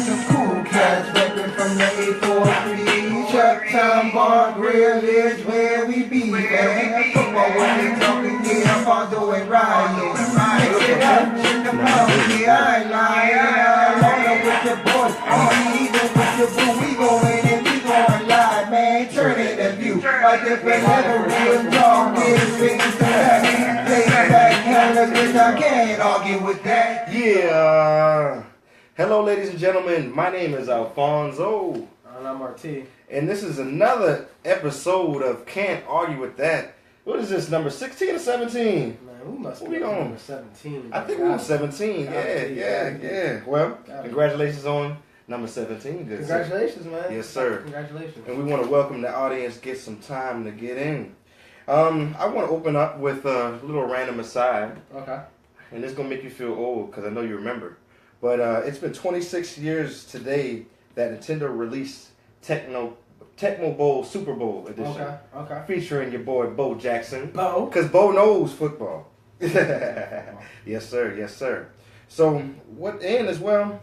with some cool cats, reppin' from the 843. Chuck, Tom, Bar, Grill is where we be, man. Football when we talking, yeah, Fondo and Ryan. Mix it up, in the mouth, yeah, I ain't lying. Along with the boys, even with the boo, we going and we going live, man. Turn in the view, a different level, real talk, is fitting to that. Lay back, handlers, which I can't argue with that. Yeah. Hello, ladies and gentlemen. My name is Alfonso. And I'm RT. And this is another episode of Can't Argue With That. What is this, number 16 or 17? Man, we must What be we on? number 17. I think we were 17. Yeah. Well, congratulations on number 17. Good Congratulations, man. Yes, sir. Congratulations. And we want to welcome the audience, get some time to get in. I want to open up with a little random aside. Okay. And it's going to make you feel old because I know you remember. But it's been 26 years today that Nintendo released Tecmo Bowl Super Bowl edition. Okay. Featuring your boy Bo Jackson. Bo? Because Bo knows football. Yes, sir. So, and as well,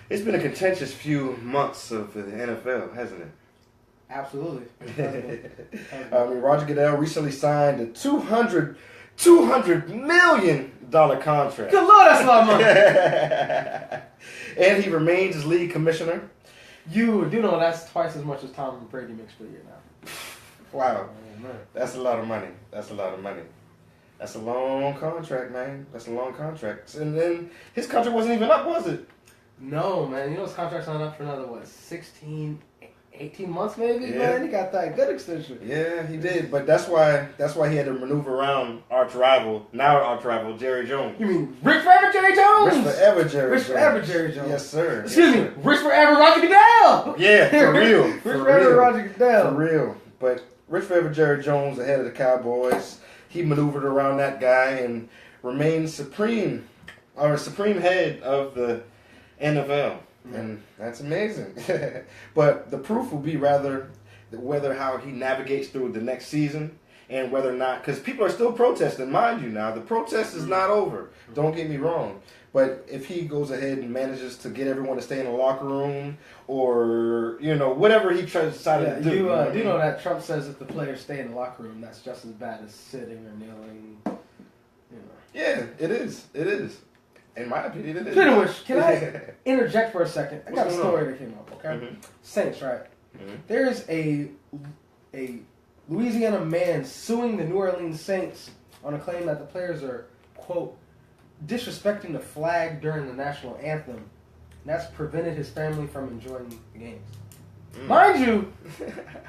it's been a contentious few months of the NFL, hasn't it? Absolutely. Roger Goodell recently signed a $200 million contract. Good Lord, that's a lot of money. And he remains as league commissioner. You do know that's twice as much as Tom Brady makes per year now. Wow. Oh, man. That's a lot of money. That's a long contract, man. That's a long contract. And then his contract wasn't even up, was it? No, man. You know his contract's not up for another, 18 months maybe? Yeah. Man, he got that good extension. Yeah, he did. But that's why he had to maneuver around arch rival Jerry Jones. You mean Rich Forever Jerry Jones? Rich forever Jerry Rich Jones. Forever Jerry Jones. Yes, sir. Excuse me, Rich Forever Roger Goodell. Yeah, for real. Rich Forever Roger Goodell. For real. But Rich Forever Jerry Jones, ahead of the Cowboys, he maneuvered around that guy and remained supreme head of the NFL. And that's amazing. But the proof will be whether how he navigates through the next season and whether or not, because people are still protesting, mind you now. The protest is not over. Don't get me wrong. But if he goes ahead and manages to get everyone to stay in the locker room or, whatever he decided to do. You know that Trump says if the players stay in the locker room, that's just as bad as sitting or kneeling. Yeah, it is. In my opinion, it is. Speaking of which, can I interject for a second? I got a What's story that came up, okay? Mm-hmm. Saints, right? Mm-hmm. There's a Louisiana man suing the New Orleans Saints on a claim that the players are, quote, disrespecting the flag during the national anthem. And that's prevented his family from enjoying the games. Mind you,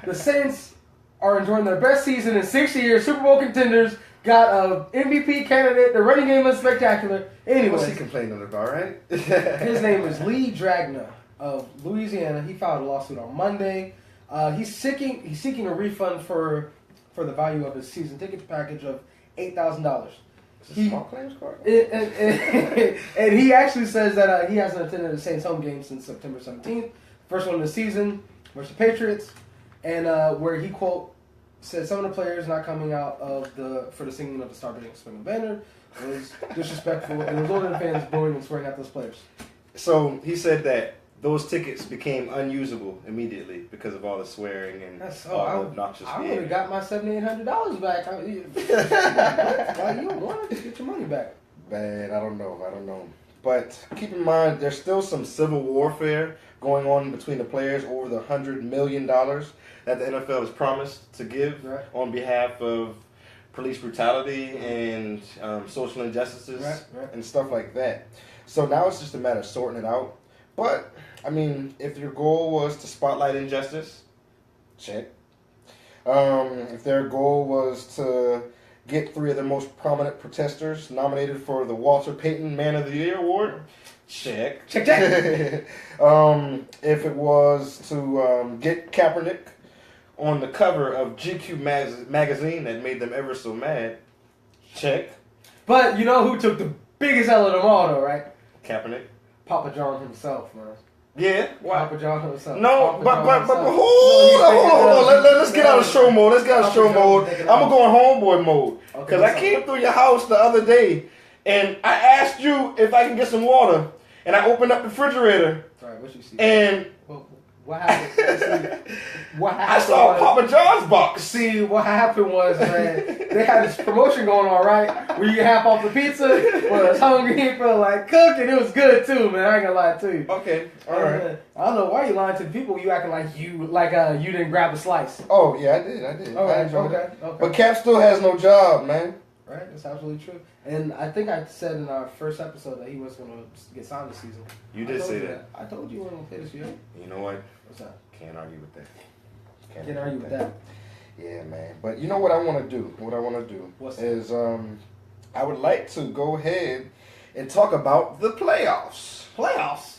the Saints are enjoying their best season in 6 years, Super Bowl contenders, got a MVP candidate, the running game is spectacular. Anyway, What's he complaining about, right? his name is Lee Dragna of Louisiana. He filed a lawsuit on Monday. He's seeking a refund for the value of his season tickets package of $8,000. Small claims court. And he actually says that he hasn't attended the Saints home game since September 17th, first one of the season versus the Patriots, and where he quote said some of the players not coming out for the singing of the Star Spangled Banner was disrespectful and resulted in fans booing and swearing at those players. So he said that those tickets became unusable immediately because of all the swearing and all the obnoxious I would behavior. have got my $7,800 back. You wanted to get your money back. Bad, I don't know. But keep in mind, there's still some civil warfare going on between the players over the $100 million that the NFL has promised to give on behalf of police brutality and social injustices and stuff like that. So now it's just a matter of sorting it out. But, if your goal was to spotlight injustice, check. If their goal was to get 3 of the most prominent protesters nominated for the Walter Payton Man of the Year Award, check. Check. If it was to get Kaepernick on the cover of GQ magazine that made them ever so mad, check. But you know who took the biggest L of them all, though, right? Kaepernick. Papa John himself, man. Yeah, why? Papa John himself. No, but hold on. Let's get out of show mode. I'm gonna go in homeboy mode because I came through your house the other day and I asked you if I can get some water, and I opened up the refrigerator, All right, what you see? and What happened? What happened? I saw Papa John's box. See, what happened was, man, they had this promotion going on, right? Where you get half off the pizza, was hungry, you feel like cooking. It was good too, man. I ain't gonna lie to you. Okay, all right. I don't know why you lying to the people. You acting like you didn't grab a slice. Oh yeah, I did. All right, I enjoyed it. okay. But Cap still has no job, man. Right, that's absolutely true. And I think I said in our first episode that he was gonna get signed this season. You did say that. I told you he wasn't gonna play this year. You know what? What's that? Can't argue with that. Can't argue with that. Yeah, man. But you know what I want to do? What's is I would like to go ahead and talk about the playoffs. Playoffs?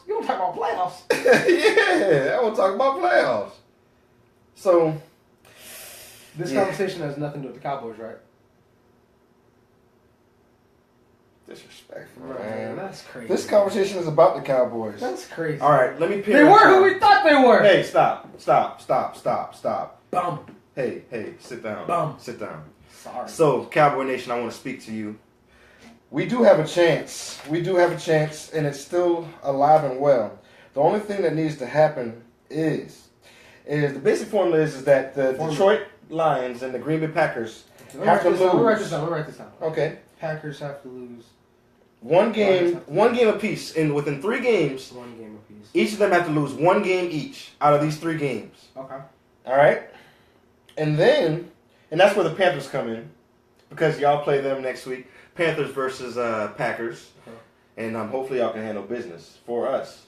You don't talk about playoffs. Yeah, I want to talk about playoffs. So This conversation has nothing to do with the Cowboys, right? disrespectful, Right, man. that's crazy. This conversation is about the Cowboys. That's crazy. All right, let me pick. They were who we thought they were. Hey, stop. Bum. Hey, sit down. Bum. Sit down. Sorry. So, Cowboy Nation, I want to speak to you. We do have a chance. And it's still alive and well. The only thing that needs to happen is the basic formula is that the Detroit Lions and the Green Bay Packers have to lose. Let me write this down. Okay. Packers have to lose One game apiece. And within 3 games, one game apiece. each of them have to lose 1 game each out of these 3 games. Okay. All right? And that's where the Panthers come in, because y'all play them next week. Panthers versus Packers. Okay. And hopefully y'all can handle business for us.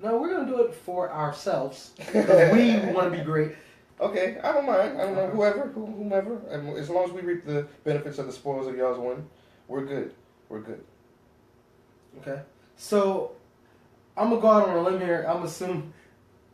No, we're going to do it for ourselves. Because we want to be great. Okay, I don't mind. I don't know, whomever. And as long as we reap the benefits of the spoils of y'all's win, we're good. Okay. So, I'm going to go out on a limb here. I'm assuming.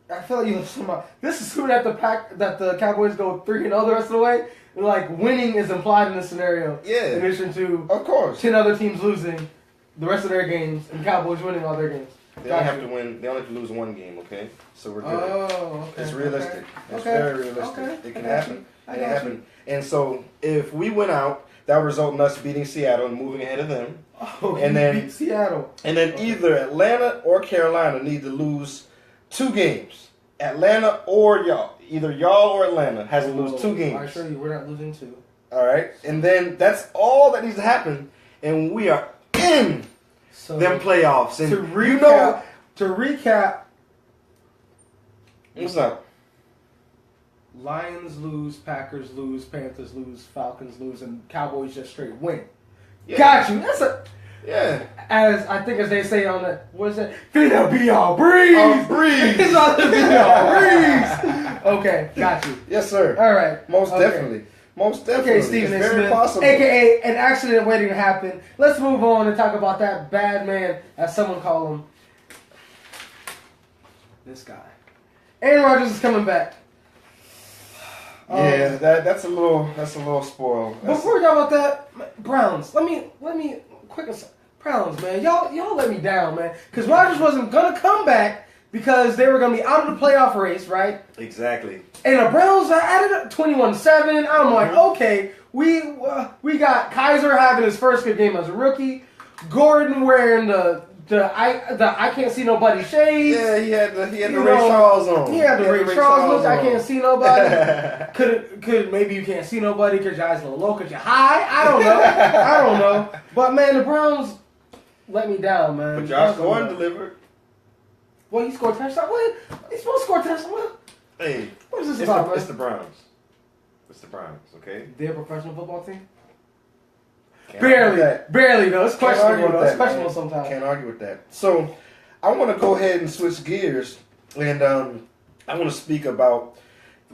I feel like you assume this is assuming that the Cowboys go 3-0 the rest of the way. Like, winning is implied in this scenario. Yeah. In addition to Of course. 10 other teams losing the rest of their games and Cowboys winning all their games. They only have to win. They only have to lose 1 game, okay? So we're good. Oh, okay. It's realistic. Okay. It's Okay. very realistic. Okay. It can I got happen. you. I It can got happen. And so, if we win out, that would result in us beating Seattle and moving ahead of them. Oh, And you then- beat Seattle. And then either Atlanta or Carolina need to lose 2 games. Atlanta or y'all. Either y'all or Atlanta has to lose 2 games. I assure you, we're not losing 2. All right? And then that's all that needs to happen. And we are in So them playoffs. And to recap, you know... What's up? Lions lose, Packers lose, Panthers lose, Falcons lose, and Cowboys just straight win. Yeah. Got you. That's a... Yeah. As they say on the, what is it? Finna be all breeze. Breeze. It's not to be all breeze. Okay, got you. Yes, sir. All right. Most Okay. definitely. Most definitely. Okay, Stephen A. It's very Smith, possible. a.k.a. an accident waiting to happen. Let's move on and talk about that bad man, as someone call him. This guy. Aaron Rodgers is coming back. Yeah, that's a little spoiled. Before we talk about that, Browns. Let me quick aside. Browns, man, y'all let me down, man. Because Rodgers wasn't gonna come back because they were gonna be out of the playoff race, right? Exactly. And the Browns are added up 21-7. I'm like, okay, we got Kaiser having his first good game as a rookie. Gordon wearing the I can't see nobody shades. Yeah, he had the Ray Charles on. He had the Ray Charles look. I can't see nobody. Could maybe you can't see nobody because your eyes a little low because you're high. I don't know. But man, the Browns let me down, man. But Josh Gordon delivered. Well, he scored a touchdown. What? He's supposed to score a touchdown. What? Hey, What is this about, man? It's the Browns. It's the Browns, okay? They're a professional football team. Can't argue with that. Barely though. It's Can't argue questionable. with Though. It's that, questionable man. sometimes. Can't argue with that. So, I want to go ahead and switch gears, and I want to speak about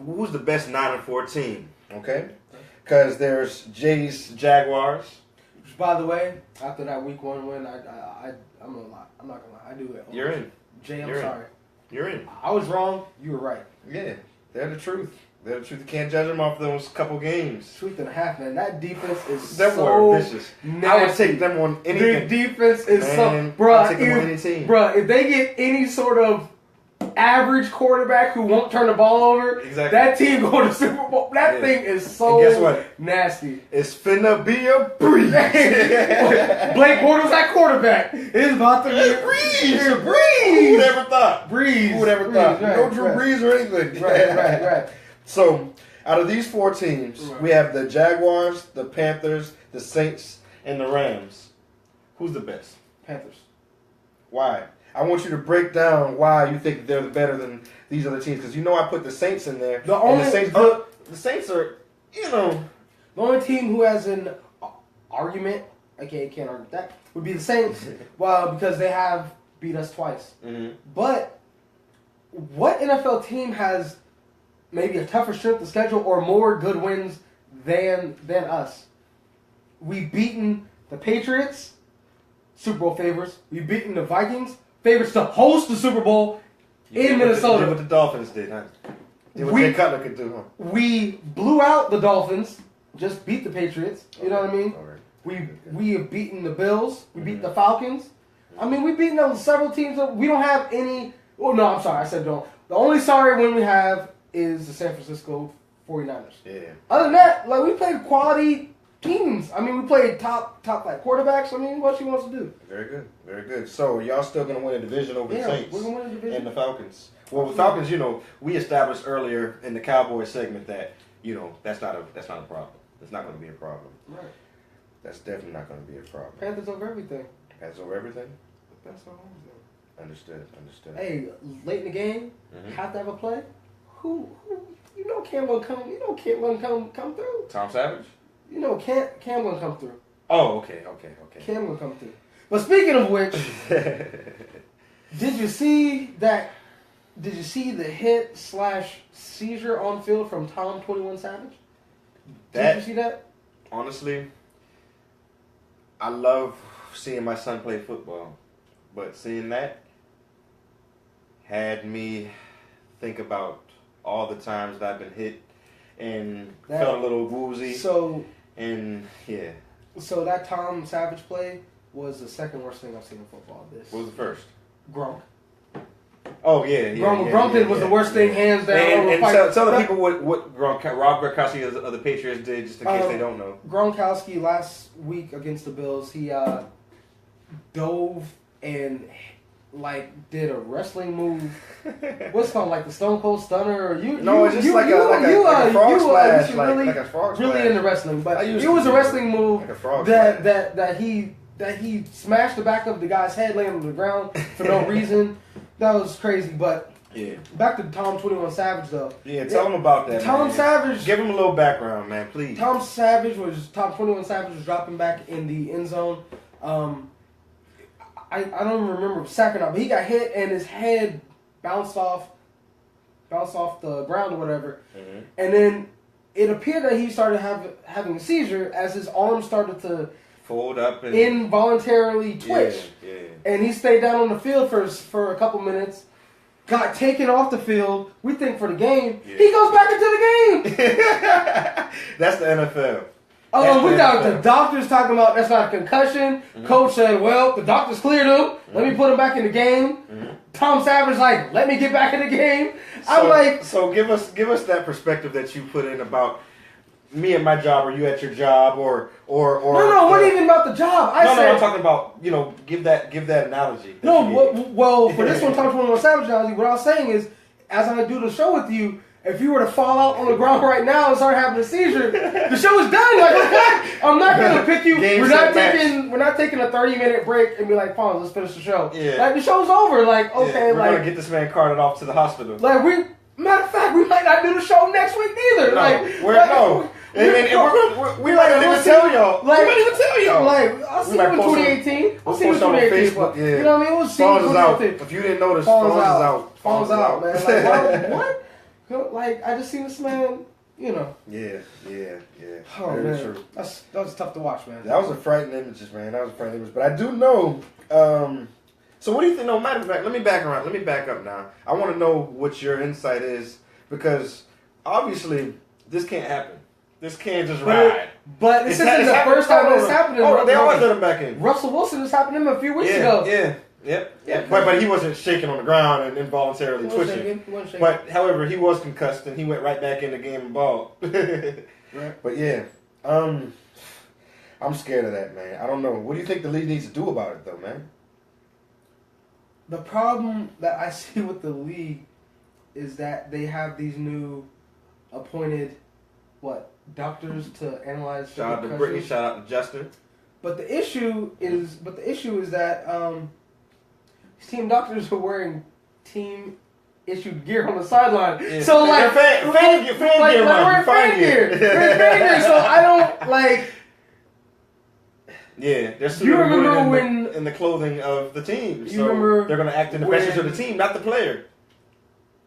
who's the best 9-4 team, okay? Because there's Jay's Jaguars. Which, by the way, after that Week 1 win, I'm gonna lie. I'm not gonna lie. I do it. You're in. Jay, I'm You're in. sorry. You're in. I was wrong. You were right. Yeah, they're the truth. They're the truth. You can't judge them off those couple games. Truth and a half, man. That defense is Them so were vicious. nasty. I would take them on anything. Their defense is Man, so... I'll Bruh, take them on any team. Bruh, if they get any sort of average quarterback who won't turn the ball over. Exactly. That team go to Super Bowl. That thing is so and guess what? nasty. It's finna be a breeze. Blake Bortles at quarterback. It's about to be a breeze. Who would ever thought? Breeze. Who would ever thought? Right, No Drew Brees or anything. Right. So, out of these 4 teams, we have the Jaguars, the Panthers, the Saints, and the Rams. Who's the best? Panthers. Why? I want you to break down why you think they're better than these other teams, because you know I put the Saints in there. The Saints are, you know, the only team who has an argument. Okay, can't argue with that. Would be the Saints. Well, because they have beat us twice. Mm-hmm. But what NFL team has maybe a tougher strength of schedule or more good wins than us? We've beaten the Patriots, Super Bowl favorites. We've beaten the Vikings, favorites to host the Super Bowl in Minnesota. Did what the Dolphins did, huh? Did what Jay Cutler could do, huh? We blew out the Dolphins, just beat the Patriots. You know what I mean? All right. We have beaten the Bills. We beat the Falcons. I mean, we've beaten several teams. We don't have any. Oh, no, I'm sorry. I said don't. The only sorry win we have is the San Francisco 49ers. Yeah. Other than that, like, we played quality teams. I mean, we played top like quarterbacks. I mean, what she wants to do. Very good. So, y'all still going to win a division over the Saints we're going to win a division. and the Falcons. Well, the Falcons, you know, we established earlier in the Cowboys segment that, you know, that's not a problem. It's not going to be a problem. Right. That's definitely not going to be a problem. Panthers over everything. Panthers over everything? That's all I'm Understood. Hey, late in the game, have to have a play. Who you know Cam gonna come. You know Cam gonna come through. Tom Savage? You know Cam gonna come through. Oh, okay. Cam gonna come through. But speaking of which, did you see that? Did you see the hit / seizure on field from Tom 21 Savage? Did you see that? Honestly, I love seeing my son play football, but seeing that had me think about all the times that I've been hit and felt a little woozy. So that Tom Savage play was the second worst thing I've seen in football. What was the first? Gronk. Oh yeah. Gronk was the worst thing, hands down. And tell the people what Rob Gronkowski of the Patriots did, just in case they don't know. Gronkowski last week against the Bills, he dove and did a wrestling move. What's called like the Stone Cold Stunner? It's just like a frog splash, like a frog splash. Really into wrestling, but it was a wrestling move like a frog that he smashed the back of the guy's head, laying on the ground for no reason. That was crazy, but back to Tom 21 Savage though. Yeah, tell him about that. Tom Savage. Give him a little background, man, please. Tom 21 Savage was dropping back in the end zone. I don't even remember sack or not, but he got hit and his head bounced off the ground or whatever. Mm-hmm. And then it appeared that he started having a seizure as his arm started to fold up and involuntarily twitch. Yeah. And he stayed down on the field for a couple minutes, got taken off the field, we think for the game. Yeah. He goes back into the game. That's the NFL. We got the doctors talking about that's not a concussion. Mm-hmm. Coach said, well, the doctors cleared him. Mm-hmm. Let me put him back in the game. Mm-hmm. Tom Savage like, let me get back in the game. So give us that perspective that you put in about me at my job or you at your job or No, what even about the job? I'm talking about, give that analogy. Well, for this one, Tom 21 Savage analogy, what I was saying is, as I do the show with you, if you were to fall out on the ground right now and start having a seizure, the show is done. Like, okay, I'm not gonna pick you. We're not taking a 30-minute break and be like, fine, let's finish the show. Yeah. Like the show's over. Like, okay, we're gonna get this man carted off to the hospital. Like matter of fact, we might not do the show next week either. We might not even tell y'all. We might even tell y'all. Like, I'll see you in 2018. I'll see you in 2018. Facebook, yeah. You know what I mean? We'll see you in 2018. If you didn't notice, Phone's is out. Phone's out, man. Like, what? Like, I just seen this man, Yeah. Oh, very man. True. That was tough to watch, man. That was a frightening image, man. But I do know. So what do you think? No, matter of fact, let me back up now. I want to know what your insight is because obviously this can't happen. This can't just ride. But this isn't the first time it's happening. They always let him back in. Russell Wilson, this happened to him a few weeks ago. Yeah. Yep. Yeah, But he wasn't shaking on the ground and involuntarily He wasn't twitching. shaking. He wasn't shaking. But however, he was concussed and he went right back in the game and balled. Right. But yeah, I'm scared of that, man. I don't know. What do you think the league needs to do about it, though, man? The problem that I see with the league is that they have these new appointed doctors to analyze. Shout out to Brittany. Shout out to Justin. But the issue is that these team doctors are wearing team issued gear on the sideline. Yeah. So like fan gear, we're in fan gear. We're in fan gear. So I don't like. Yeah, they're You remember in the clothing of the team. You So remember they're going to act in the best interest of the team, not the player.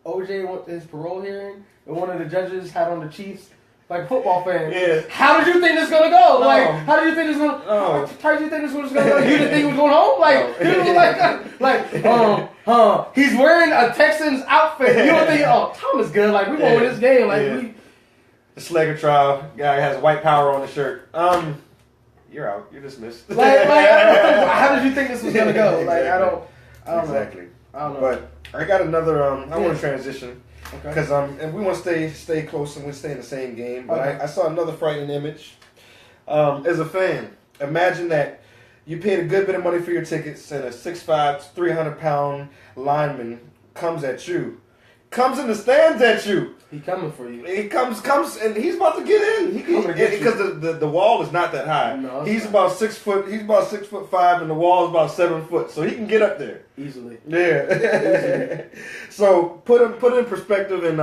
OJ went to his parole hearing, and one of the judges had on the Chiefs. Like football fan. Yeah. How did you think this gonna go? No. Like, how did you think this gonna? No. How did you think this was gonna go? You didn't think he was going home? Like, No. you know, he's wearing a Texans outfit. You don't think? Oh, Tom is good. Like, we gonna win this game. Like, we. The Slager trial guy has white power on his shirt. You're out. You're dismissed. Like, how did you think this was gonna go? Like, I don't exactly. know. I don't know. But I got another. I want to transition. Okay. Because and we want to stay close and we stay in the same game. But Okay. I saw another frightening image. As a fan, imagine that you paid a good bit of money for your tickets and a 6'5", 300-pound lineman comes at you. Comes in the stands at you. He coming for you. He comes, and he's about to get in. Because the wall is not that high. No, he's about 6 foot. He's about 6'5", and the wall is about 7 foot, so he can get up there Easily. Yeah. So put in perspective and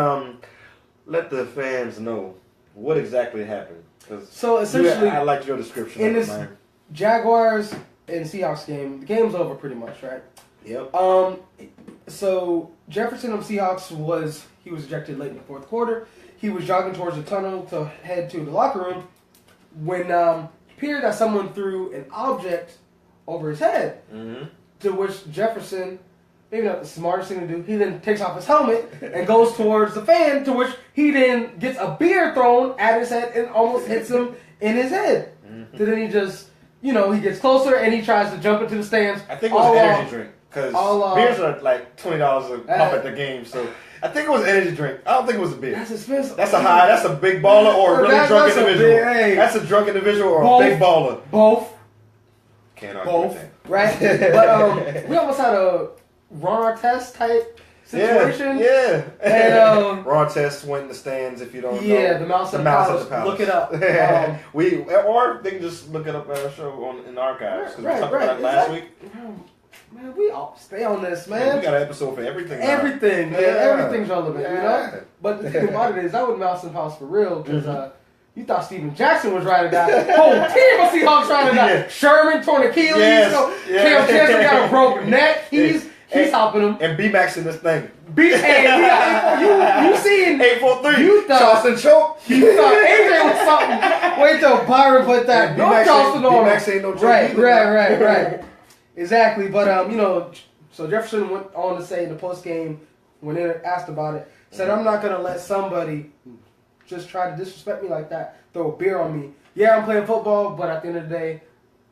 let the fans know what exactly happened. So essentially, I liked your description. in this man. Jaguars and Seahawks game, the game's over pretty much, right? Yep. So Jefferson of Seahawks was ejected late in the fourth quarter. He was jogging towards the tunnel to head to the locker room when it appeared that someone threw an object over his head. Mm-hmm. To which Jefferson, maybe not the smartest thing to do, he then takes off his helmet and goes towards the fan. To which he then gets a beer thrown at his head and almost hits him in his head. Mm-hmm. So then he just, he gets closer and he tries to jump into the stands. I think it was an energy drink because beers are like $20 a pop at the game. So I think it was an energy drink. I don't think it was a beer. That's expensive. That's a high. That's a big baller or a really drunk individual. That's a drunk individual or Both. a big baller. Both. Can't argue with that. Right? But we almost had a Ron Artest type situation. Yeah. And Ron Artest went in the stands if you don't know. Yeah, the Mouse at the Palace. Look it up. Or they can just look it up at our show in the archives. Because we talked about it last week. Man, we all stay on this, man. We got an episode for everything. Everything, man. Yeah. Everything's relevant, you know? But the thing about it is, that was Mouse and Palace for real, because you thought Steven Jackson was riding that whole team of Seahawks riding that. Yeah. Sherman torn Achilles. Cam Chancellor got a broken neck. He's helping him. And B-Max in this thing. You seen 843. You thought Charleston choke. You thought AJ was something. Wait till Byron put that no Charleston on. B-Max ain't no joke. Right. Exactly. But so Jefferson went on to say in the post game when they asked about it, said, "I'm not gonna let somebody just try to disrespect me like that, throw a beer on me. Yeah, I'm playing football, but at the end of the day,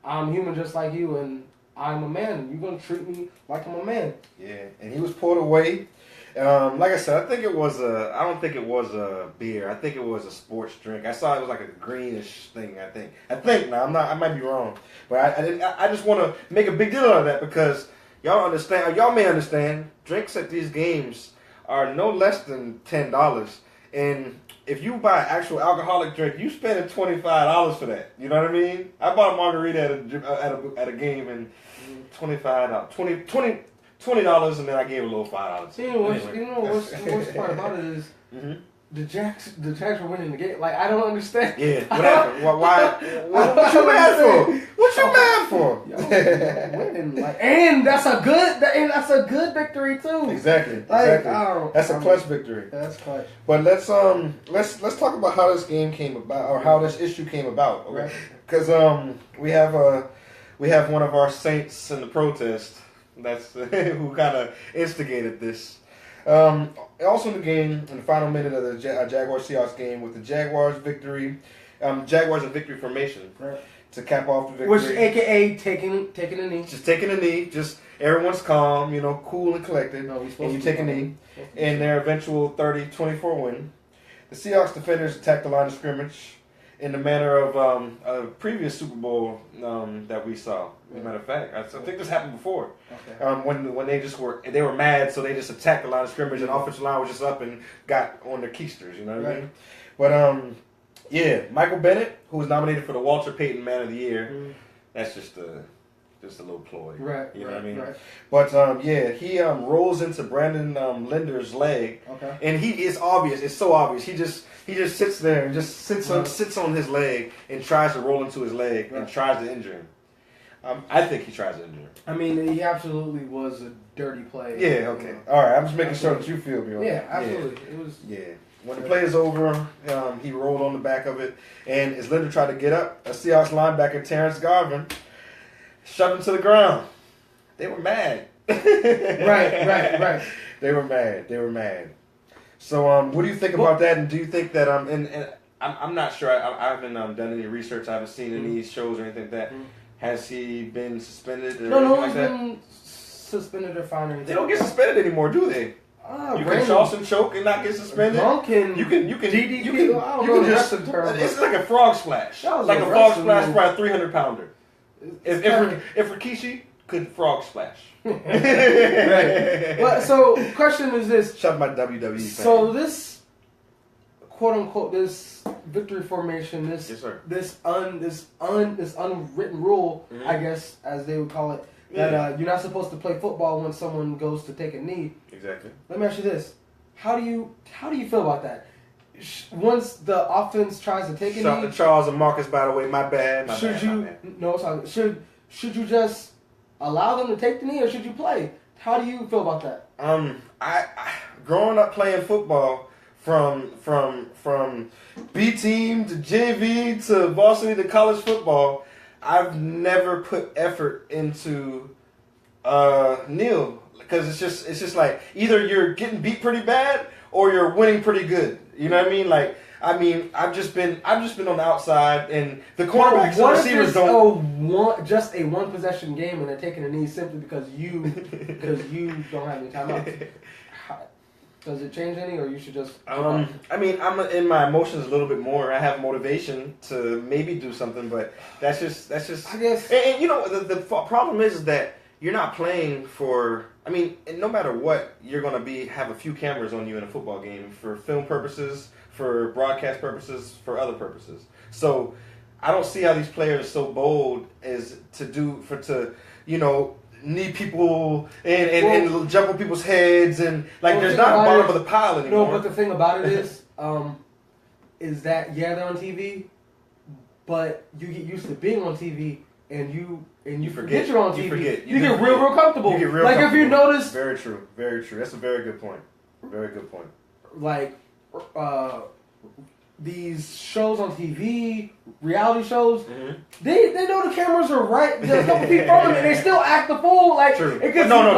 I'm human just like you, and I'm a man, and you're gonna treat me like I'm a man." Yeah, and he was pulled away. Like I said, I don't think it was a beer. I think it was a sports drink. I saw it was like a greenish thing. I think now I might be wrong, but I just want to make a big deal out of that because y'all may understand. Drinks at these games are no less than $10, and if you buy an actual alcoholic drink, you spending $25 for that. You know what I mean? I bought a margarita at a game and $20, and then I gave a little $5. You know what's the worst part about it is the Jacks were winning the game. Like, I don't understand. Yeah, what happened? Why? What you mad for? What you mad for? Winning, like, and that's a good victory too. Exactly. Like, That's a clutch victory. That's clutch. But let's talk about how this game came about or how this issue came about. Okay, because we have one of our saints in the protest. That's who kind of instigated this. Also in the game, in the final minute of the Jaguars-Seahawks game, with the Jaguars victory, Jaguars in victory formation, to cap off the victory. Which, AKA taking a knee. Just taking a knee. Just everyone's calm, cool and collected. No, and you take a knee. In their eventual 30-24 win, the Seahawks defenders attacked the line of scrimmage in the manner of a previous Super Bowl that we saw. As a matter of fact, I think this happened before. Okay. When they were mad, so they just attacked the line of scrimmage, and the offensive line was just up and got on their keisters. You know what I mean? But yeah, Michael Bennett, who was nominated for the Walter Payton Man of the Year, that's just a little ploy. Right. You know what I mean? Right. But yeah, he rolls into Brandon Linder's leg. Okay. And it's obvious. It's so obvious. He just sits there and just sits on his leg and tries to roll into his leg and tries to injure him. I think he tries to injure him. I mean, he absolutely was a dirty play. Yeah. Okay. All right. I'm just making sure that you feel me on Yeah, that. absolutely. It was. Yeah. When the play is over, he rolled on the back of it, and as Linder tried to get up, a Seahawks linebacker, Terrence Garvin, shoved him to the ground. They were mad. Right. They were mad. So, what do you think about that? And do you think that and I'm not sure. I haven't done any research. I haven't seen any shows or anything like that. Has he been suspended? Or No anything one's like been suspended or fined or anything. They don't get suspended anymore, do they? You can Charleston choke and not get suspended. You can DDP. You can just. It's like a frog splash. Like a frog splash by a 300-pounder. If Rikishi could frog splash. Right. But so, question is this. Shut my WWE fan. So this, quote unquote, this victory formation, this yes, sir. this unwritten rule, I guess, as they would call it, that you're not supposed to play football when someone goes to take a knee. Exactly. Let me ask you this: How do you feel about that? Once the offense tries to take a knee, Charles and Marcus, by the way, my bad. Should you just allow them to take the knee, or should you play? How do you feel about that? I growing up playing football from B team to JV to varsity to college football, I've never put effort into kneel because it's just like either you're getting beat pretty bad or you're winning pretty good. You know what I mean? Like. I've just been on the outside, and the cornerbacks and receivers don't. Just a one possession game, and they're taking a knee simply because you don't have any timeouts. Does it change any, or you should just? I mean, I'm in my emotions a little bit more. I have motivation to maybe do something, but that's just. I guess. And the problem is that you're not playing for. I mean, no matter what, you're gonna have a few cameras on you in a football game for film purposes, for broadcast purposes, for other purposes. So I don't see how these players are so bold as to knee people and jump on people's heads and there's not a bottom of the pile anymore. No, but the thing about it is that they're on TV, but you get used to being on TV and you forget you're on TV. You get real comfortable. You get real comfortable. If you notice, very true. That's a very good point. Very good point. Like these shows on TV, reality shows, they know the cameras are right just a couple feet from them, and they still act the fool. Like true. It gets No.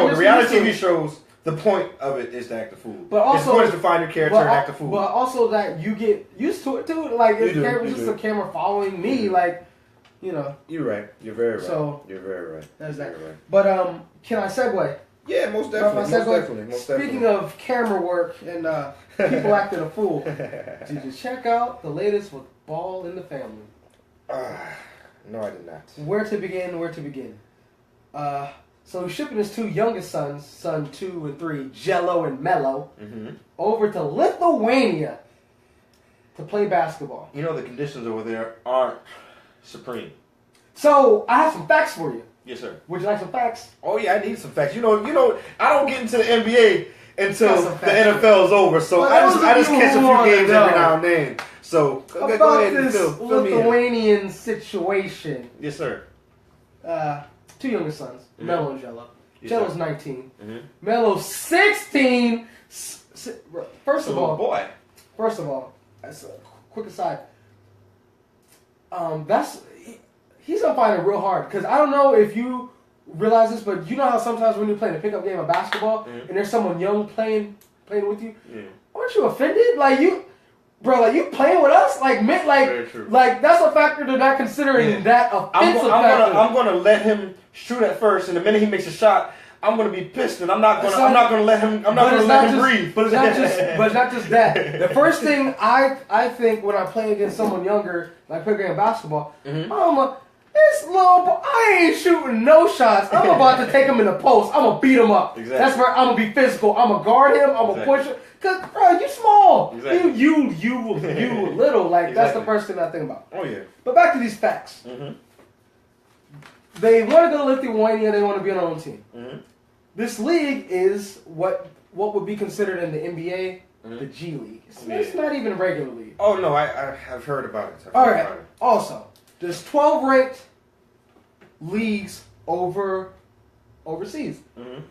The reality TV shows. The point of it is to act the fool. But also, the point is to find your character and act the fool. But also that you get used to it too. Like it's just a camera following me. Like. You're right. You're very right. So you're very right. That's that. Right. But can I segue? Yeah, most definitely. Speaking of camera work and people acting a fool, did you check out the latest with Ball in the family? No, I did not. Where to begin? So he's shipping his two youngest sons, son 2 and 3, Jello and Mello, over to Lithuania to play basketball. The conditions over there aren't supreme. So I have some facts for you. Yes, sir. Would you like some facts? Oh yeah, I need some facts. I don't get into the NBA until the NFL is over, so I just catch a few games every now and then. So go ahead and fill me in. Lithuanian situation. Yes, sir. 2 youngest sons, Mello and Jello. Yes, Jello's 19. Mello's 16. First of all, as a quick aside, he's gonna find it real hard because I don't know if you realize this, but you know how sometimes when you're playing a pickup game of basketball and there's someone young playing with you, aren't you offended? Like bro, like you playing with us, like Very true. like that's a factor they're not considering that offensive factor. I'm gonna let him shoot at first, and the minute he makes a shot, I'm gonna be pissed, and I'm not gonna let him breathe. But it's not just that. The first thing I think when I play against someone younger, like playing basketball, this little boy, I ain't shooting no shots. I'm about to take him in the post. I'm gonna beat him up. Exactly. That's where I'm gonna be physical. I'm gonna guard him. I'm gonna push him. Cause bro, you small. Exactly. You little. Like that's the Exactly. first thing I think about. Oh yeah. But back to these facts. Mm-hmm. They want to go to Lithuania. They want to be on their own team. Mm-hmm. This league is what would be considered in the NBA the G League. It's not even a regular league. Oh no, I've heard about it. All right. Also, there's 12 ranked leagues overseas. Mm-hmm.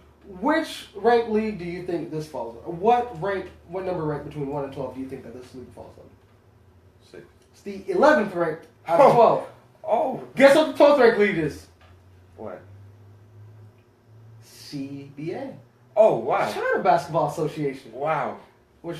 Which ranked league do you think this falls on? What number ranked between 1 and 12 do you think that this league falls on? 6. It's the 11th ranked out of 12. Oh. Guess what the 12th ranked league is? What? CBA. Oh wow. China Basketball Association. Wow. Which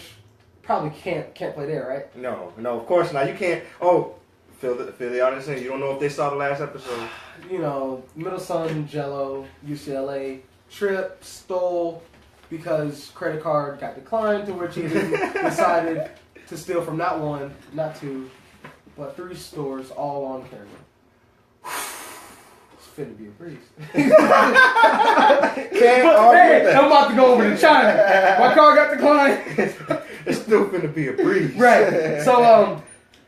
probably can't play there, right? No, of course not. You can't. Oh, fill the audience in. You don't know if they saw the last episode. You know, Middle Sun, Jello, UCLA, Trip stole because credit card got declined, to which he decided to steal from not one, not two, but 3 stores all on camera. It's finna be a breeze. I'm about to go over to China. My car got declined. It's still finna be a breeze. Right. So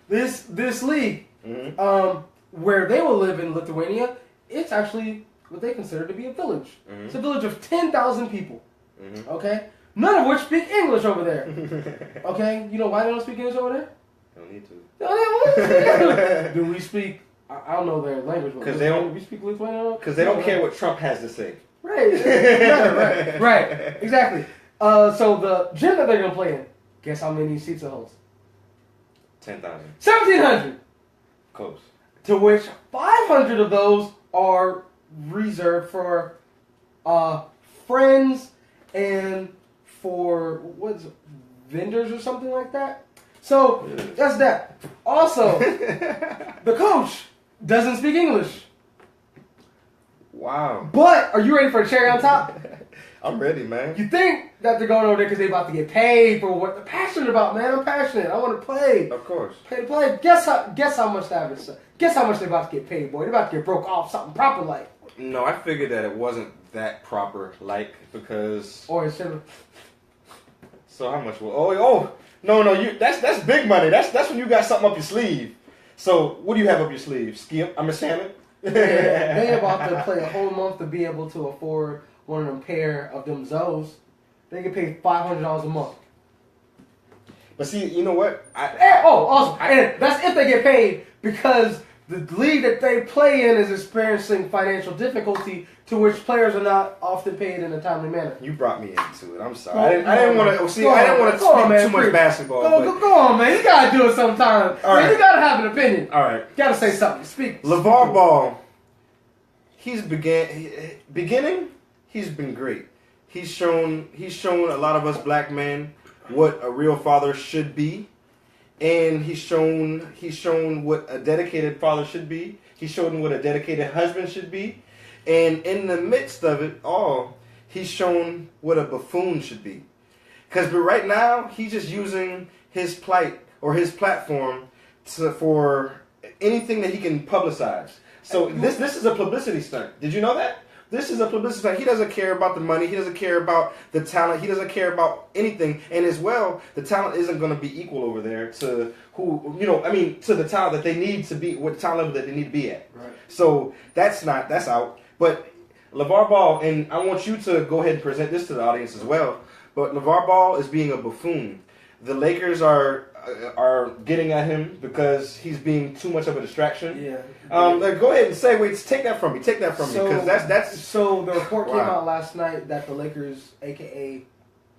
this league, Mm-hmm. Where they will live in Lithuania, it's actually what they consider to be a village. Mm-hmm. It's a village of 10,000 people. Mm-hmm. Okay? None of which speak English over there. Okay? You know why they don't speak English over there? Don't need to. No, they don't. Do we speak... I don't know their language. Because they don't... We speak Lithuanian? Because they don't care what Trump has to say. Right. Right. Exactly. So the gym that they're going to play in, guess how many seats it holds? 10,000. 1,700. Close. To which 500 of those are reserved for friends and for vendors or something like that. So that's that. Also, the coach doesn't speak English. Wow. But are you ready for a cherry on top? I'm ready, man. You think that they're going over there because they're about to get paid for what they're passionate about, man. I'm passionate. I want to play. Of course. Pay to play. Guess how much that is. Guess how much they're about to get paid, boy. They're about to get broke off something proper like. No, I figured that it wasn't that proper, because. Or instead of. So how much will? No, that's big money. That's when you got something up your sleeve. So what do you have up your sleeve? Skip? I'm a salmon. They about to play a whole month to be able to afford one of them pair of them Zoes. They get paid $500 a month. But see, you know what? And that's if they get paid, because the league that they play in is experiencing financial difficulty, to which players are not often paid in a timely manner. You brought me into it. I'm sorry. I didn't want to speak too much basketball. Go on, man. You gotta do it sometime. Right. You gotta have an opinion. All right. Gotta say something. Speak. LeVar Ball. He's beginning. He's been great. He's shown a lot of us black men what a real father should be, and he's shown what a dedicated father should be. He's shown what a dedicated husband should be, and in the midst of it all, he's shown what a buffoon should be. But right now, he's just using his plight or his platform for anything that he can publicize. So this is a publicity stunt. Did you know that? This is a publicity stunt. He doesn't care about the money. He doesn't care about the talent. He doesn't care about anything. And as well, the talent isn't going to be equal over there to to the talent that they need to be, what talent level that they need to be at. Right. So that's out. But LeVar Ball, and I want you to go ahead and present this to the audience as well, but LeVar Ball is being a buffoon. The Lakers are getting at him because he's being too much of a distraction. Yeah. Go ahead and take that from me. Take that from me, because that's. So the report came out last night that the Lakers, aka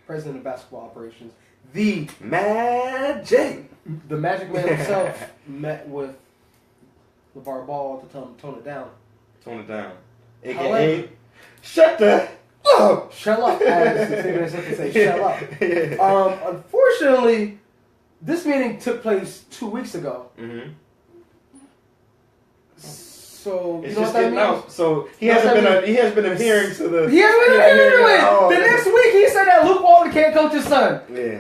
President of Basketball Operations, the Magic Man himself, met with LeVar Ball to tell him to tone it down. Tone it down. AKA, However, shut the up. Shut up. As the say, shut up. Unfortunately, This meeting took place 2 weeks ago. Mm-hmm. So It's you know just what that getting means? out. So he hasn't been adhering to the. He hasn't been adhering to it. Oh, The next week he said that Luke Walton can't coach his son. Yeah.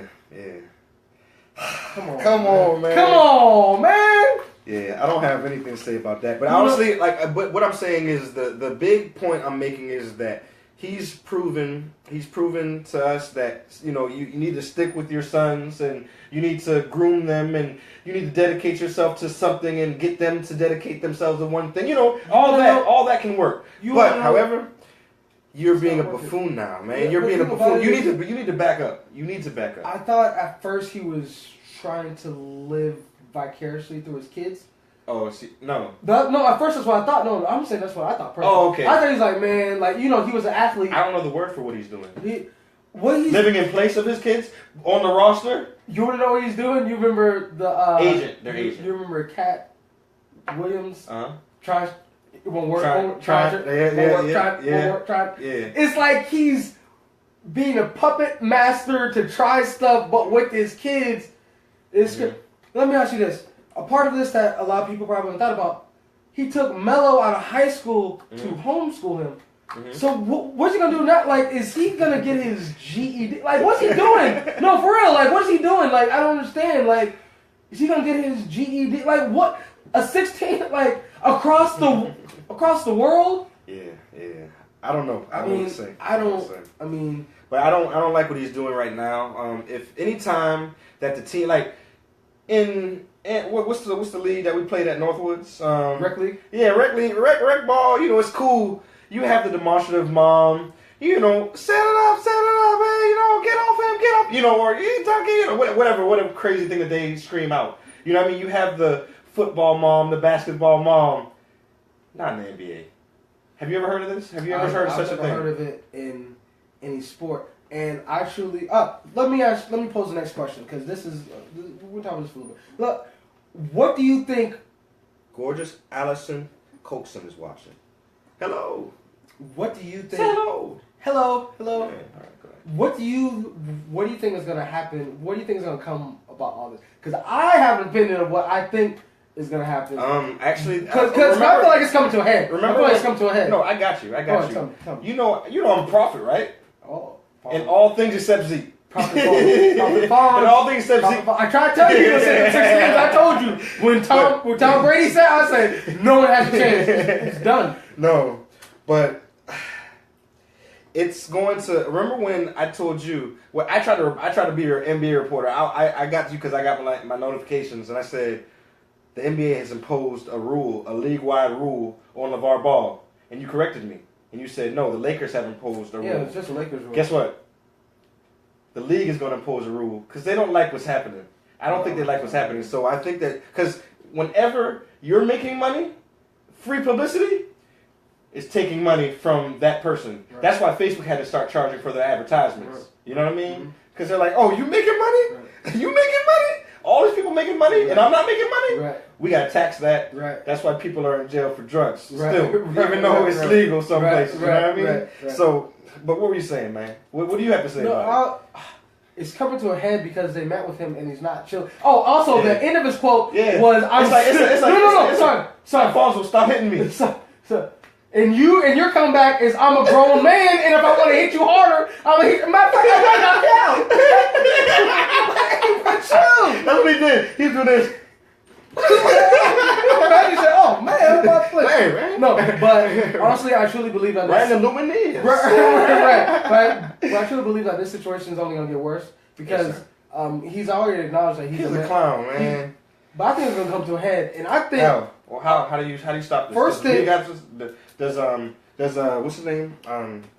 Come on, Come on, man. Come on, man. Yeah, I don't have anything to say about that. But honestly, but what I'm saying is the big point I'm making is that he's proven to us that you need to stick with your sons and you need to groom them and you need to dedicate yourself to something and get them to dedicate themselves to one thing. All that can work. However, you're being a buffoon now, man. Yeah, you're being a buffoon. You need to back up. I thought at first he was trying to live vicariously through his kids. Oh, no. No, at first that's what I thought. No, I'm saying that's what I thought. Personally. Oh, okay. I thought he's like, man, like, he was an athlete. I don't know the word for what he's doing. He's living in place of his kids on the roster. You want to know what he's doing? You remember the agent? Their agent. You remember Cat Williams? Trying. It won't work. Yeah. It's like he's being a puppet master to try stuff, but with his kids. Let me ask you this. A part of this that a lot of people probably haven't thought about, he took Melo out of high school to homeschool him. Mm-hmm. So what's he going to do now? Like, is he going to get his GED? Like, what's he doing? No, for real. Like, what's he doing? Like, I don't understand. Like, is he going to get his GED? Like, what? A 16, like, across the world? Yeah. I don't know. I don't say. But I don't like what he's doing right now. If any time that the team, like, what's the league that we played at Northwoods? Rec league. Yeah, rec ball. It's cool. You have the demonstrative mom. Set it up, man. Get off him. Or whatever crazy thing that they scream out. You know what I mean? You have the football mom, the basketball mom. Not in the NBA. Have you ever heard of this? Have you ever heard of such a thing? I've never heard of it in any sport. And actually, let me pose the next question because this is we're talking this for a little bit. Look, what do you think? Gorgeous Allison Coxon is watching. Hello. What do you think? Hello. Yeah, all right, go ahead. What do you think is going to happen? What do you think is going to come about all this? Because I have an opinion of what I think is going to happen. Actually, because I feel like it's coming to a head. It's coming to a head. No, I got you. Tell me. You know I'm a prophet, right? Oh. In all things except Zeke. Prophet Ball. In all things except Zeke. I tried to tell you the 6 games. I told you when Tom Brady said, I said no one has a chance. It's done. No, but it's going to. Remember when I told you? Well, I tried to be your NBA reporter. I got you because I got my notifications, and I said the NBA has imposed a league-wide rule on LeVar Ball, and you corrected me. And you said, no, the Lakers have imposed a rule. Yeah, it's just a Lakers rule. Guess what? The league is going to impose a rule because they don't like what's happening. I don't think they like what's happening. So I think that because whenever you're making money, free publicity is taking money from that person. Right. That's why Facebook had to start charging for their advertisements. Right. You know what I mean? Because they're like, oh, you making money? Right. You making money? All these people making money and I'm not making money? Right. We got to tax that. Right. That's why people are in jail for drugs still, right. even though it's legal some places. Right. You know what I mean? Right. So, but what were you saying, man? What do you have to say about it? It's coming to a head because they met with him and he's not chill. Oh, also the end of his quote was, "Sorry, Alfonso, stop hitting me." And your comeback is, "I'm a grown man, and if I want to hit you harder, I'm gonna hit." Matter of fact, I got knocked out. That's what he did. He's doing this. He said, "Oh man, I'm about to flip." Hey, man. No, but honestly, I truly believe that. Right in the luminaires. Right. But I truly believe that this situation is only gonna get worse because he's already acknowledged that he's a clown, man. But I think it's gonna come to a head, and I think. Well, how do you stop this? First thing, does what's his name?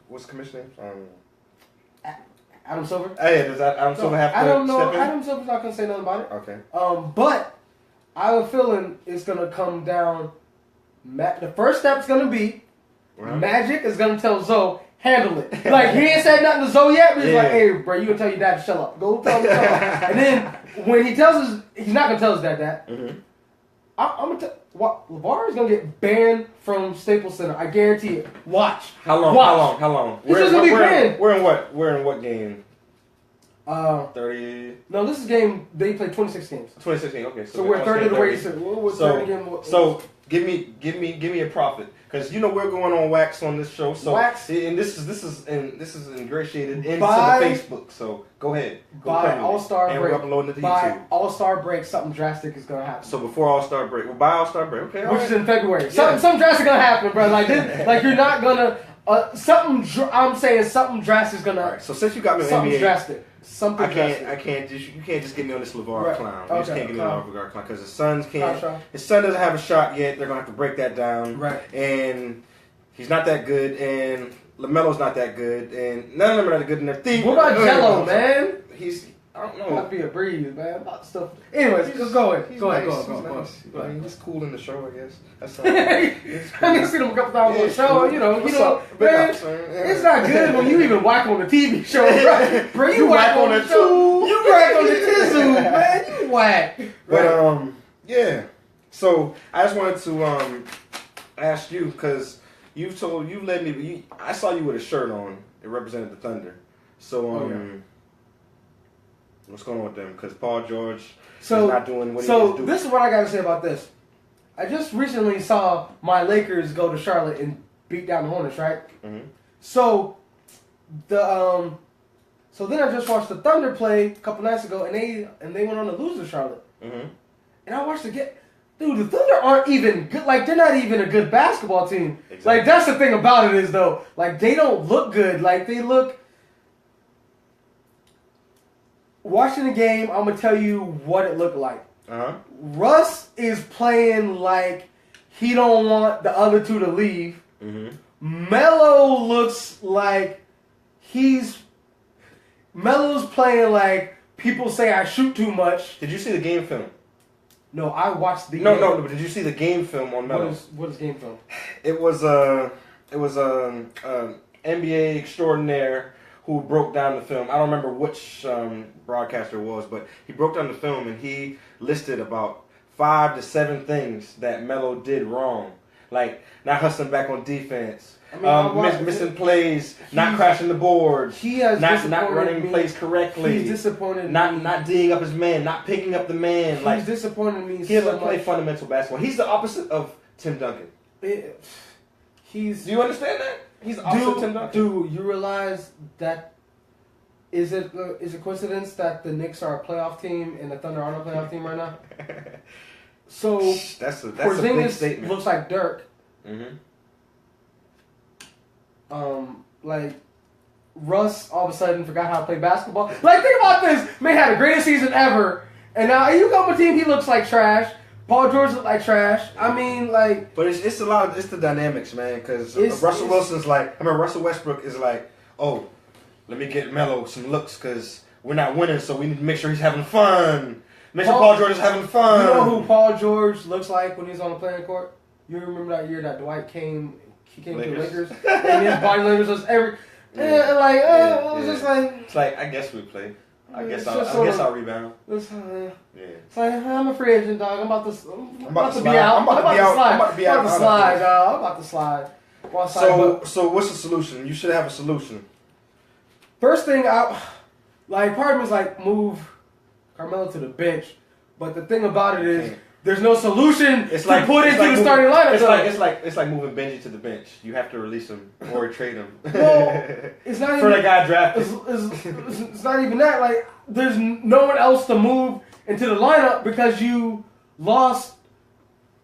What's the commissioner name? Adam Silver. Hey, does Adam Silver have to I don't know. step in? Adam Silver's not gonna say nothing about it. Okay. But I have a feeling it's gonna come down. The first step's gonna be Magic is gonna tell Zoe, handle it. Like he ain't said nothing to Zoe yet, but he's like, "Hey, bro, you gonna tell your dad to shut up? Go tell him to shut up." And then when he tells us, he's not gonna tell his dad that. Mm-hmm. I'm gonna tell. LeVar is gonna get banned from Staples Center. I guarantee it. Watch. How long? Watch. How long? He's just gonna be banned. We're in what game? 30. No, this is game. They played 26 games. 2016. Okay, So we're 30 to where you said. So give me a profit, because we're going on wax on this show. So wax, and this is ingratiated into the by, Facebook. So go ahead. By AllStar Break. And we're uploading it to by YouTube. AllStar Break, something drastic is gonna happen. So before AllStar Break, well, by AllStar Break, okay, which is in February. Something drastic gonna happen, bro. Like this, like you're not gonna. I'm saying something drastic is gonna. All right, so since you got me on something NBA, drastic. Something drastic. You can't just get me on this LeVar right. clown. You just can't get me on LeVar clown because his son doesn't have a shot yet. They're gonna have to break that down. Right. And he's not that good, and LaMelo's not that good, and none of them are that good in their team. What about Jello, man? I don't know. Might be a breeze, man. About stuff. Anyways, go ahead. Go ahead. He's cool in the show, I guess. That's all. I mean, seen him a couple times on the show. Man, it's not good when you even whack on the TV show, bro. You whack on the show. You whack on the tissue, man. You whack. But yeah. So I just wanted to ask you, because you led me. I saw you with a shirt on. It represented the Thunder. So what's going on with them? Because Paul George is not doing what he needs to do. So this is what I got to say about this. I just recently saw my Lakers go to Charlotte and beat down the Hornets, right? Mm-hmm. So then I just watched the Thunder play a couple nights ago, and they went on to lose to Charlotte. Mm-hmm. And I watched the game. Dude, the Thunder aren't even good. Like, they're not even a good basketball team. Exactly. Like, that's the thing about it is, though. Like, they don't look good. Like, they look... Watching the game, I'm going to tell you what it looked like. Uh-huh. Russ is playing like he don't want the other two to leave. Mm-hmm. Melo looks like Melo's playing like people say I shoot too much. Did you see the game film? No, I watched the game. No, but did you see the game film on Melo? What is game film? It was NBA extraordinaire who broke down the film. I don't remember which broadcaster it was, but he broke down the film and he listed about 5 to 7 things that Melo did wrong. Like not hustling back on defense, missing plays, not crashing the boards, not running plays correctly. He's disappointed. Not D'ing up his man, not picking up the man. He's disappointed me. He doesn't play fundamental basketball. He's the opposite of Tim Duncan. Do you understand that? He's the opposite of Tim Duncan. Dude, you realize that is it a coincidence that the Knicks are a playoff team and the Thunder aren't a playoff team right now? So that's a big statement. Looks like Dirk. Mm-hmm. Like Russ all of a sudden forgot how to play basketball. Like, think about this. Man had the greatest season ever, and now you come with a team, he looks like trash. Paul George looks like trash. I mean, like, but it's the dynamics, man. Because Russell Wilson's like, Russell Westbrook is like, oh, let me get Melo some looks because we're not winning, so we need to make sure he's having fun. Make sure Paul George is having fun. You know who Paul George looks like when he's on the playing court? You remember that year that Dwight came to the Lakers, and his body language was it was just like. It's like, I guess we play. I guess I'll rebound. It's like, I'm a free agent, dog. I'm about to be out. I'm about to be out. I'm about to slide. So what's the solution? You should have a solution. First thing part of me is like, move Carmelo to the bench. But the thing about it is, there's no solution to put into the starting lineup. It's like moving Benji to the bench. You have to release him or trade him. Well, it's not for the guy drafted. It's not even that. Like, there's no one else to move into the lineup because you lost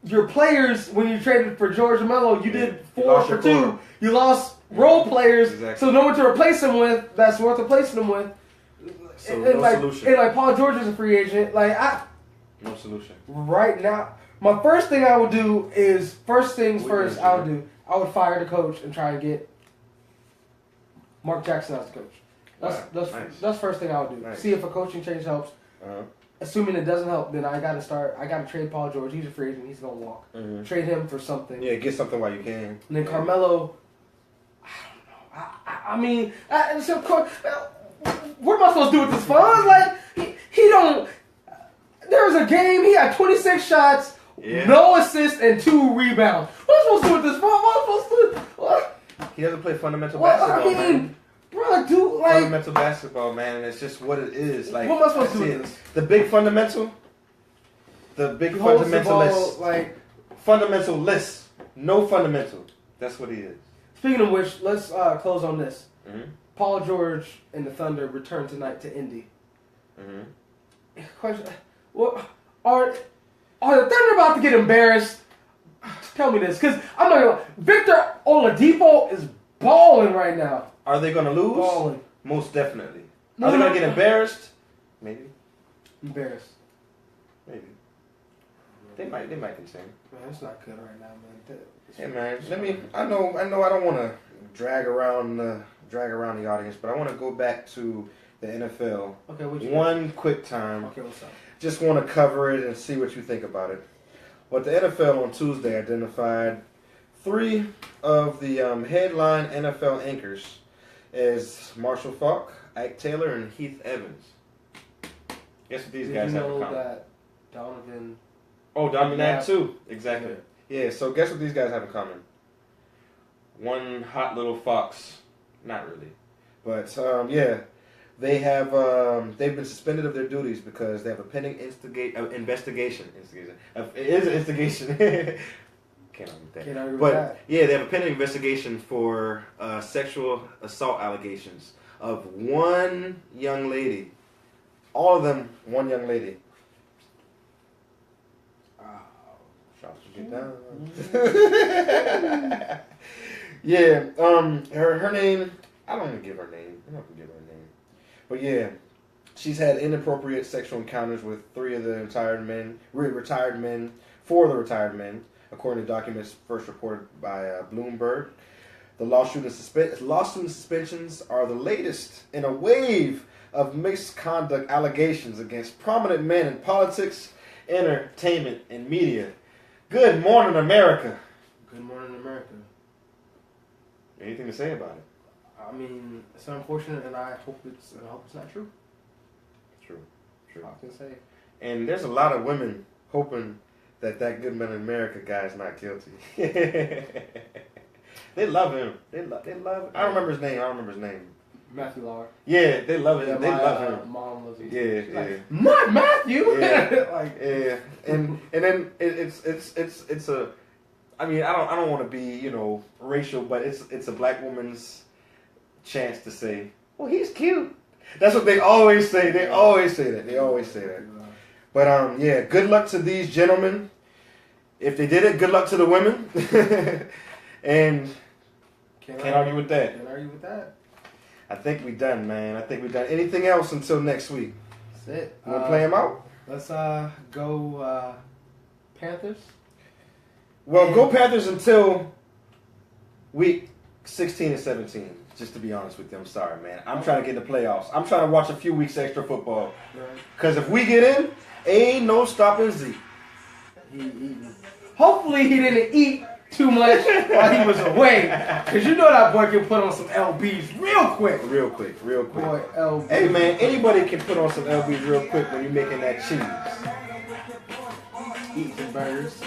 your players when you traded for George and Melo. You did 4 for 2. You lost role players, so no one to replace them with. That's worth replacing them with. So no solution. And like Paul George is a free agent. No solution. Right now, my first thing I would do is, first things first, I would fire the coach and try to get Mark Jackson as the coach. That's first thing I would do. Nice. See if a coaching change helps. Uh-huh. Assuming it doesn't help, then I got to trade Paul George. He's a free agent. He's going to walk. Mm-hmm. Trade him for something. Yeah, get something while you can. And then Carmelo, I don't know. What am I supposed to do with this fun? Like, he don't... There was a game, he had 26 shots, no assists, and 2 rebounds. What am I supposed to do with this? What am I supposed to do? What? He doesn't play fundamental basketball, man. Bro, I do? Like, fundamental basketball, man. It's just what it is. Like, what am I supposed to do that's with it. this? The big fundamental. The big He holds the ball, fundamentalist. like, Fundamentalist. No fundamental. That's what he is. speaking of which, let's close on this. Mm-hmm. Paul George and the Thunder return tonight to Indy. Mm-hmm. Question: Well, are the Thunder about to get embarrassed? Tell me this, because I'm not gonna. Victor Oladipo is balling right now. Are they going to lose? Balling. Most definitely. No, Are they no, going to get no. embarrassed? Maybe. Embarrassed. Maybe. They might contend. Man, it's not good right now, man. Hey man, I know I don't want to drag around the audience, but I want to go back to the NFL. Okay, what you One quick time. Okay, what's up? Just want to cover it and see what you think about it. But the NFL on Tuesday identified 3 of the headline NFL anchors as Marshall Faulk, Ike Taylor, and Heath Evans. Guess what these guys have in common? That Donovan? Oh, Donovan Yeah. too. Exactly. Yeah, so guess what these guys have in common? One hot little fox. Not really. But, yeah. They have, they've been suspended of their duties because they have a pending investigation. It is an instigation. Can't argue with that. Can't argue with But, that. yeah, they have a pending investigation for sexual assault allegations of one young lady. All of them, one young lady. Shots to get down. Yeah, her name, I don't want to give her name. I'm not going to give her name. But yeah, she's had inappropriate sexual encounters with 4 of the retired men, according to documents first reported by Bloomberg. The lawsuit and suspensions are the latest in a wave of misconduct allegations against prominent men in politics, entertainment, and media. Good morning, America. Good morning, America. Anything to say about it? I mean, it's unfortunate, and I hope it's not true. True. I can say. And there's a lot of women hoping that good man in America guy is not guilty. They love him. They love. I don't remember his name. Matthew Lauer. Yeah, they love him. Yeah, They love him. Mom loves him. Yeah, She's yeah. like, not Matthew. Yeah. Like, Yeah, and then it's a. I mean, I don't want to be racial, but it's a black woman's chance to say, well, he's cute. That's what they always say. They always say that. But yeah, good luck to these gentlemen. If they did it, good luck to the women. And can't argue with that. Can't argue with that. I think we done, man. Anything else until next week? That's it. You want to play them out? Let's go Panthers. Well, go Panthers until week 16 and 17. Just to be honest with you, I'm sorry, man. I'm trying to get in the playoffs. I'm trying to watch a few weeks extra football. Because if we get in, ain't no stopping Zeke. Hopefully he didn't eat too much while he was away. Because you know that boy can put on some LBs real quick. Real quick. Boy, LB. Hey, man, anybody can put on some LBs real quick when you're making that cheese. Eat some burgers.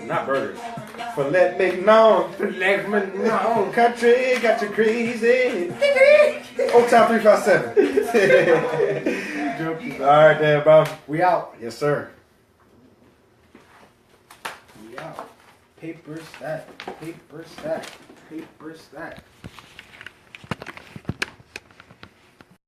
Not burgers. For let me know. Let me know. Country got you crazy. Old Town 357. All right, there, bro. We out. Yes, sir. We out. Paper stack. Paper stack. Paper stack.